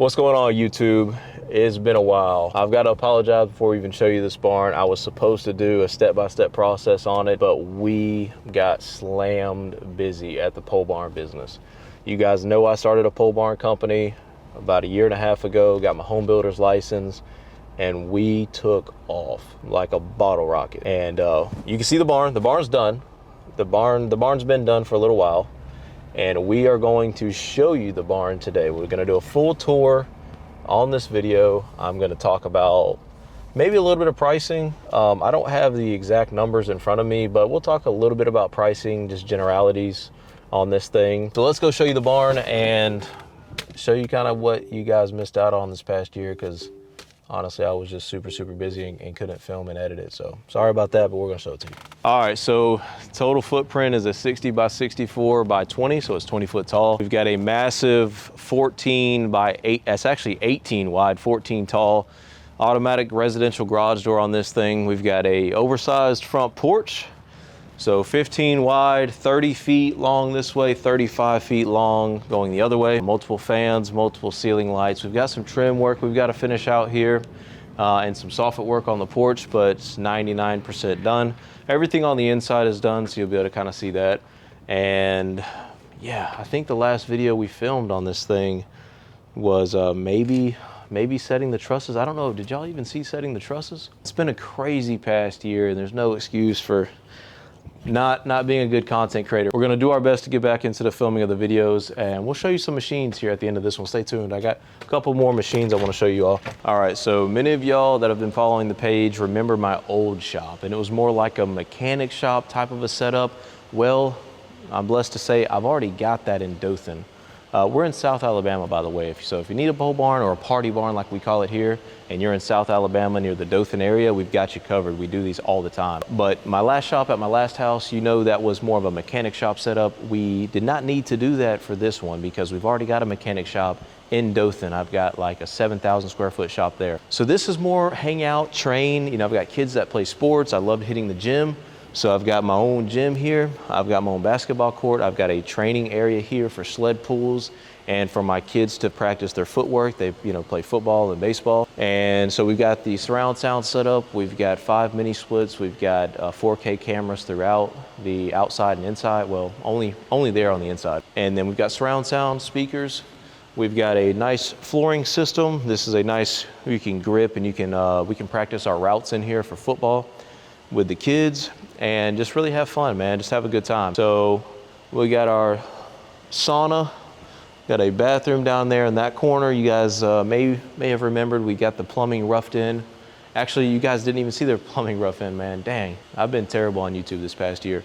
What's going on, YouTube? It's been a while. I've got to apologize before we even show you this barn. I was supposed to do a step-by-step process on it, but we got slammed busy at the pole barn business. You guys know I started a pole barn company about a year and a half ago, got my home builder's license, and we took off like a bottle rocket. And you can see the barn. The barn's done. The barn's been done for a little while. And we are going to show you the barn today. We're gonna do a full tour on this video. I'm gonna talk about maybe a little bit of pricing. I don't have the exact numbers in front of me, but we'll talk a little bit about pricing, just generalities on this thing. So let's go show you the barn and show you kind of what you guys missed out on this past year, because honestly, I was just super busy and couldn't film and edit it. So sorry about that, but we're gonna show it to you. All right, so total footprint is a 60 by 64 by 20, so it's 20 foot tall. We've got a massive 14 by 8, that's actually 18 wide, 14 tall, automatic residential garage door on this thing. We've got a oversized front porch. So 15 wide, 30 feet long this way, 35 feet long going the other way. Multiple fans, multiple ceiling lights. We've got some trim work we've got to finish out here and some soffit work on the porch, but it's 99% done. Everything on the inside is done, so you'll be able to kind of see that. And yeah, I think the last video we filmed on this thing was maybe setting the trusses. I don't know, did y'all even see setting the trusses? It's been a crazy past year, and there's no excuse for not being a good content creator. We're gonna do our best to get back into the filming of the videos, and we'll show you some machines here at the end of this one. Stay tuned. I got a couple more machines I wanna show you all. All right, so many of y'all that have been following the page remember my old shop, and it was more like a mechanic shop type of a setup. Well, I'm blessed to say I've already got that in Dothan. We're in South Alabama, by the way. So if you need a pole barn or a party barn like we call it here, and you're in South Alabama near the Dothan area, we've got you covered. We do these all the time. But my last shop at my last house, you know, that was more of a mechanic shop setup. We did not need to do that for this one because we've already got a mechanic shop in Dothan. I've got like a 7,000 square foot shop there. So this is more hang out, train. You know, I've got kids that play sports. I love hitting the gym. So I've got my own gym here. I've got my own basketball court. I've got a training area here for sled pulls and for my kids to practice their footwork. They, you know, play football and baseball. And so we've got the surround sound set up. We've got 5 mini splits. We've got 4K cameras throughout the outside and inside. Well, only there on the inside. And then we've got surround sound speakers. We've got a nice flooring system. This is a nice, you can grip and you can, we can practice our routes in here for football with the kids and just really have fun, man. Just have a good time. So we got our sauna, got a bathroom down there in that corner. You guys may have remembered we got the plumbing roughed in. Actually, you guys didn't even see the plumbing rough in, man. Dang, I've been terrible on YouTube this past year.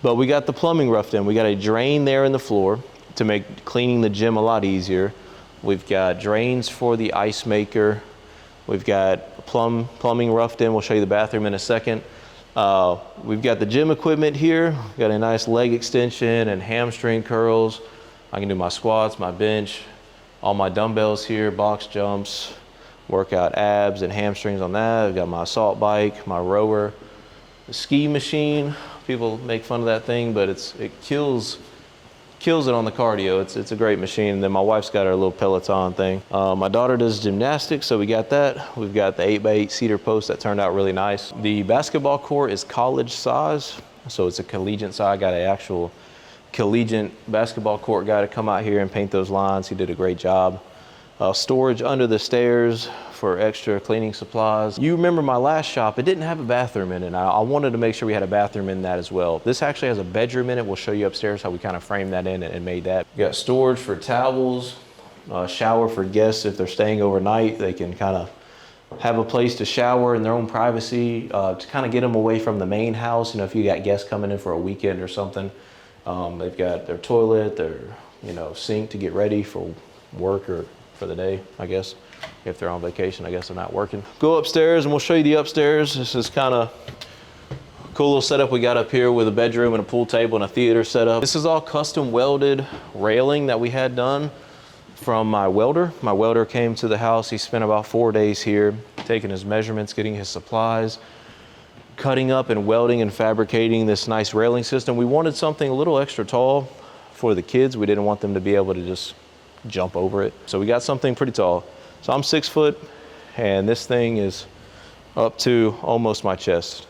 But we got the plumbing roughed in. We got a drain there in the floor to make cleaning the gym a lot easier. We've got drains for the ice maker. We've got plumbing roughed in. We'll show you the bathroom in a second. We've got the gym equipment here. Got a nice leg extension and hamstring curls. I can do my squats, my bench, all my dumbbells here, box jumps, work out abs and hamstrings on that. I've got my assault bike, my rower, the ski machine. People make fun of that thing, but it kills it on the cardio. It's a great machine. And then my wife's got her little Peloton thing. My daughter does gymnastics, so we got that. We've got the 8x8 cedar post that turned out really nice. The basketball court is college size, so it's a collegiate size. I got an actual collegiate basketball court guy to come out here and paint those lines. He did a great job. Storage under the stairs for extra cleaning supplies. You remember my last shop, it didn't have a bathroom in it. I wanted to make sure we had a bathroom in that as well. This actually has a bedroom in it. We'll show you upstairs how we kind of framed that in and made that. We got storage for towels, shower for guests if they're staying overnight. They can kind of have a place to shower in their own privacy to kind of get them away from the main house. You know, if you got guests coming in for a weekend or something, they've got their toilet, their, you know, sink to get ready for work or for the day, I guess. If they're on vacation, I guess they're not working. Go upstairs and we'll show you the upstairs. This is kind of a cool little setup we got up here with a bedroom and a pool table and a theater setup. This is all custom welded railing that we had done from my welder. My welder came to the house. He spent about 4 days here, taking his measurements, getting his supplies, cutting up and welding and fabricating this nice railing system. We wanted something a little extra tall for the kids. We didn't want them to be able to just jump over it. So we got something pretty tall. So I'm 6 foot, and this thing is up to almost my chest.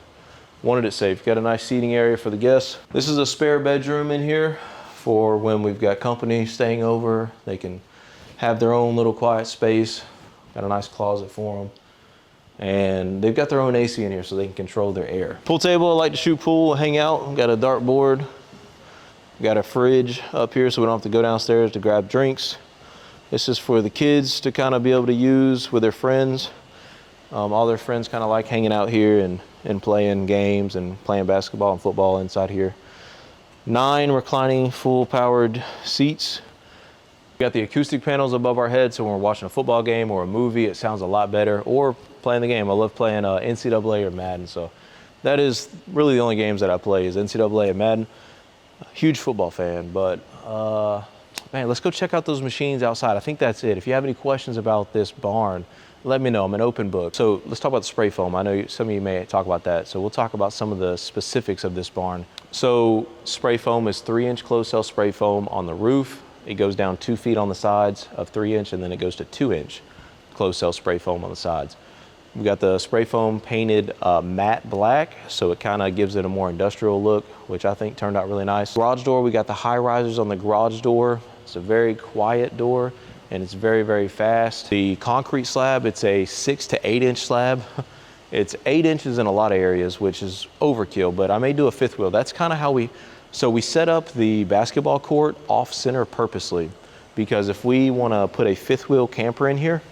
Wanted it safe. Got a nice seating area for the guests. This is a spare bedroom in here for when we've got company staying over. They can have their own little quiet space. Got a nice closet for them. And they've got their own AC in here so they can control their air. Pool table, I like to shoot pool, hang out. Got a dartboard. Got a fridge up here so we don't have to go downstairs to grab drinks. This is for the kids to kind of be able to use with their friends. All their friends kind of like hanging out here and playing games and playing basketball and football inside here. 9 reclining full powered seats. We got the acoustic panels above our head, so when we're watching a football game or a movie, it sounds a lot better, or playing the game. I love playing NCAA or Madden, so that is really the only games that I play is NCAA and Madden. Huge football fan, but man, let's go check out those machines outside. I think that's it. If you have any questions about this barn, let me know. I'm an open book. So let's talk about the spray foam. I know some of you may talk about that. So we'll talk about some of the specifics of this barn. So spray foam is 3-inch closed cell spray foam on the roof. It goes down 2 feet on the sides of 3-inch, and then it goes to 2-inch closed cell spray foam on the sides. We got the spray foam painted matte black, so it kind of gives it a more industrial look, which I think turned out really nice. Garage door, we got the high risers on the garage door. It's a very quiet door, and it's very, very fast. The concrete slab, it's a 6 to 8-inch slab. It's 8 inches in a lot of areas, which is overkill, but I may do a 5th wheel. That's kind of how we set up the basketball court off center purposely, because if we want to put a 5th wheel camper in here,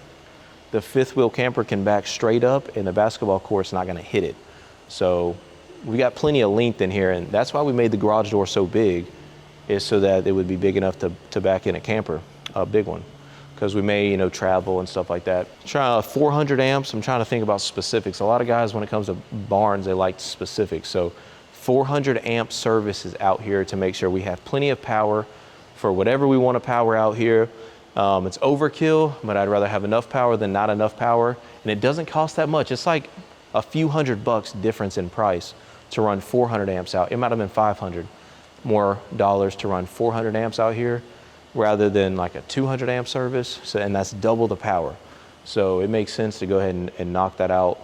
the 5th wheel camper can back straight up and the basketball court's not going to hit it. So we got plenty of length in here, and that's why we made the garage door so big, is so that it would be big enough to back in a camper, a big one, because we may, travel and stuff like that. Try 400 amps. I'm trying to think about specifics. A lot of guys, when it comes to barns, they like specifics. So 400 amp service is out here to make sure we have plenty of power for whatever we want to power out here. It's overkill, but I'd rather have enough power than not enough power. And it doesn't cost that much. It's like a few $100 difference in price to run 400 amps out. It might have been 500 more dollars to run 400 amps out here rather than like a 200 amp service. So, and that's double the power. So it makes sense to go ahead and knock that out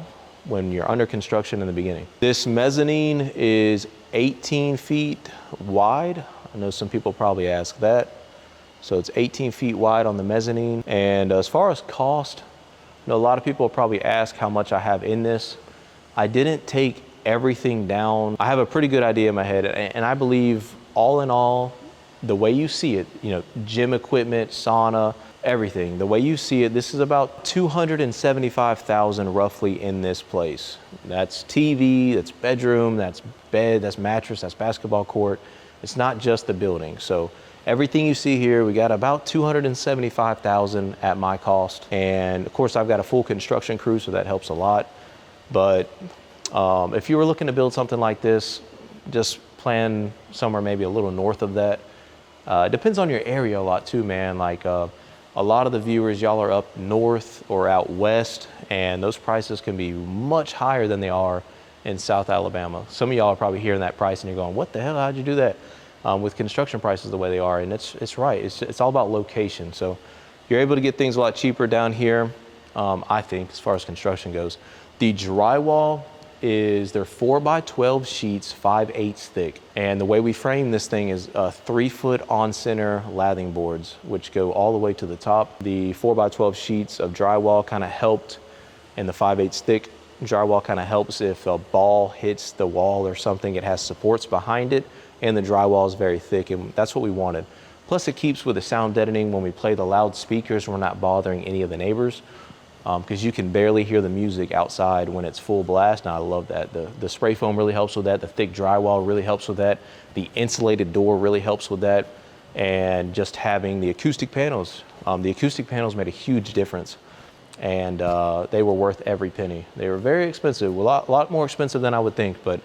when you're under construction in the beginning. This mezzanine is 18 feet wide. I know some people probably ask that. So it's 18 feet wide on the mezzanine. And as far as cost, a lot of people probably ask how much I have in this. I didn't take everything down. I have a pretty good idea in my head, and I believe all in all, the way you see it, gym equipment, sauna, everything, the way you see it, this is about $275,000 roughly in this place. That's TV, that's bedroom, that's bed, that's mattress, that's basketball court. It's not just the building. So everything you see here, we got about $275,000 at my cost. And of course I've got a full construction crew, so that helps a lot. But if you were looking to build something like this, just plan somewhere maybe a little north of that. It depends on your area a lot too, man. Like a lot of the viewers, y'all are up north or out west, and those prices can be much higher than they are in South Alabama. Some of y'all are probably hearing that price and you're going, what the hell, how'd you do that? With construction prices the way they are, and it's right. It's all about location. So you're able to get things a lot cheaper down here, I think, as far as construction goes. The drywall is they're 4x12 sheets, 5/8 thick. And the way we frame this thing is 3-foot on-center lathing boards, which go all the way to the top. The 4x12 sheets of drywall kind of helped, and the 5/8 thick drywall kind of helps if a ball hits the wall or something. It has supports behind it, and the drywall is very thick, and that's what we wanted. Plus it keeps with the sound deadening when we play the loudspeakers. We're not bothering any of the neighbors, because you can barely hear the music outside when it's full blast, and I love that. The spray foam really helps with that. The thick drywall really helps with that. The insulated door really helps with that. And just having the acoustic panels. The acoustic panels made a huge difference, and they were worth every penny. They were very expensive, a lot more expensive than I would think, but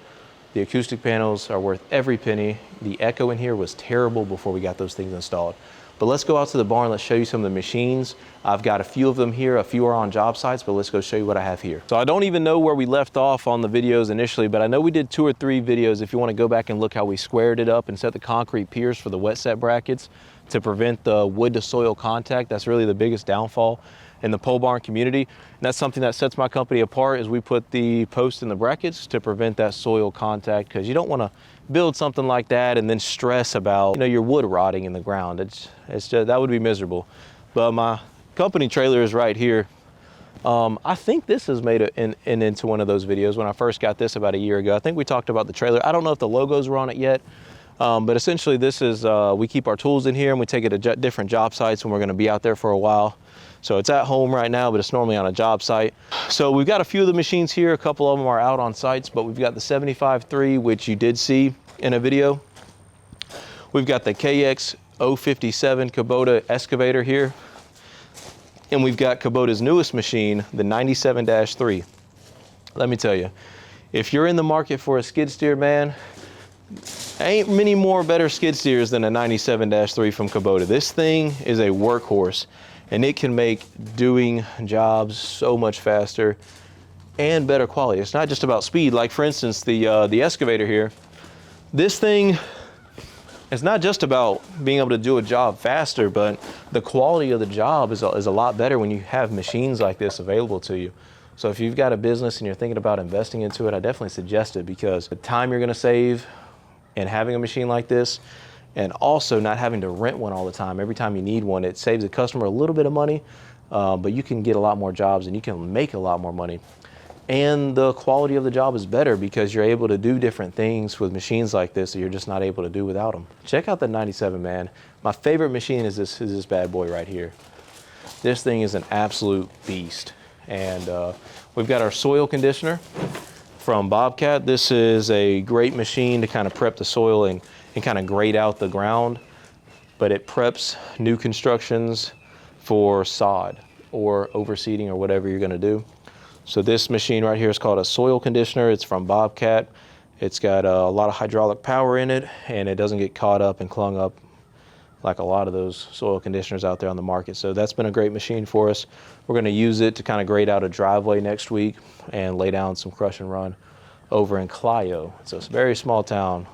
the acoustic panels are worth every penny. The echo in here was terrible before we got those things installed. But let's go out to the barn. Let's show you some of the machines. I've got a few of them here. A few are on job sites, but let's go show you what I have here. So I don't even know where we left off on the videos initially, but I know we did 2 or 3 videos. If you want to go back and look how we squared it up and set the concrete piers for the wet set brackets, to prevent the wood to soil contact. That's really the biggest downfall in the pole barn community. And that's something that sets my company apart, is we put the posts and the brackets to prevent that soil contact, because you don't want to build something like that and then stress about, you know, your wood rotting in the ground. It's just, that would be miserable. But my company trailer is right here. I think this has made it into one of those videos when I first got this about a year ago. I think we talked about the trailer. I don't know if the logos were on it yet, but essentially this is, we keep our tools in here and we take it to different job sites when we're gonna be out there for a while. So it's at home right now, but it's normally on a job site. So we've got a few of the machines here. A couple of them are out on sites, but we've got the 75.3, which you did see in a video. We've got the KX 057 Kubota excavator here. And we've got Kubota's newest machine, the 97-3. Let me tell you, if you're in the market for a skid steer, man, ain't many more better skid steers than a 97-3 from Kubota. This thing is a workhorse, and it can make doing jobs so much faster and better quality. It's not just about speed. Like for instance, the excavator here, this thing, it's not just about being able to do a job faster, but the quality of the job is a lot better when you have machines like this available to you. So if you've got a business and you're thinking about investing into it, I definitely suggest it, because the time you're gonna save and having a machine like this, and also not having to rent one all the time. Every time you need one, it saves the customer a little bit of money, but you can get a lot more jobs and you can make a lot more money. And the quality of the job is better because you're able to do different things with machines like this that you're just not able to do without them. Check out the 97, man. My favorite machine is this bad boy right here. This thing is an absolute beast. And we've got our soil conditioner from Bobcat. This is a great machine to kind of prep the soil and kind of grade out the ground, but it preps new constructions for sod or overseeding or whatever you're gonna do. So this machine right here is called a soil conditioner. It's from Bobcat. It's got a lot of hydraulic power in it, and it doesn't get caught up and clung up like a lot of those soil conditioners out there on the market. So that's been a great machine for us. We're gonna use it to kind of grade out a driveway next week and lay down some crush and run over in Clio. So it's a very small town.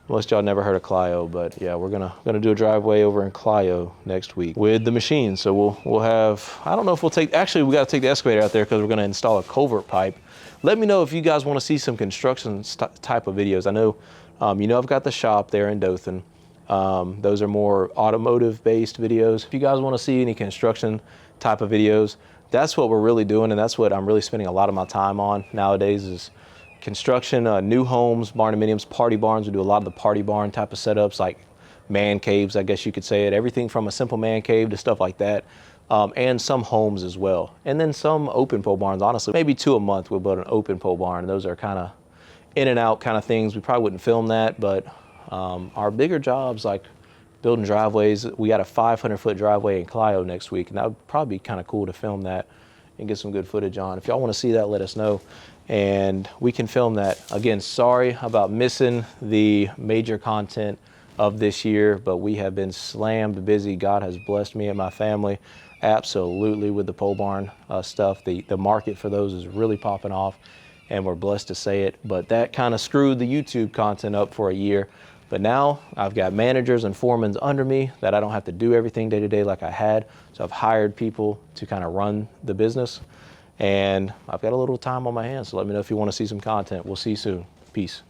Most of y'all never heard of Clio, but yeah, we're gonna do a driveway over in Clio next week with the machine. So we'll have, I don't know if we'll take, actually we gotta take the excavator out there because we're gonna install a culvert pipe. Let me know if you guys wanna see some construction type of videos. I know, you know, I've got the shop there in Dothan. Those are more automotive based videos. If you guys wanna see any construction type of videos, that's what we're really doing, and that's what I'm really spending a lot of my time on nowadays is construction, new homes, barndominiums, party barns. We do a lot of the party barn type of setups, like man caves, I guess you could say it. Everything from a simple man cave to stuff like that, and some homes as well. And then some open pole barns, honestly. Maybe 2 a month we'll build an open pole barn. Those are kind of in and out kind of things. We probably wouldn't film that, but our bigger jobs like building driveways, we got a 500-foot driveway in Clio next week, and that would probably be kind of cool to film that and get some good footage on. If y'all want to see that, let us know, and we can film that. Again, sorry about missing the major content of this year, but we have been slammed busy. God has blessed me and my family absolutely with the pole barn stuff. The market for those is really popping off, and we're blessed to say it, but that kind of screwed the YouTube content up for a year. But now I've got managers and foremen under me that I don't have to do everything day to day like I had. So I've hired people to kind of run the business, and I've got a little time on my hands. So let me know if you want to see some content. We'll see you soon. Peace.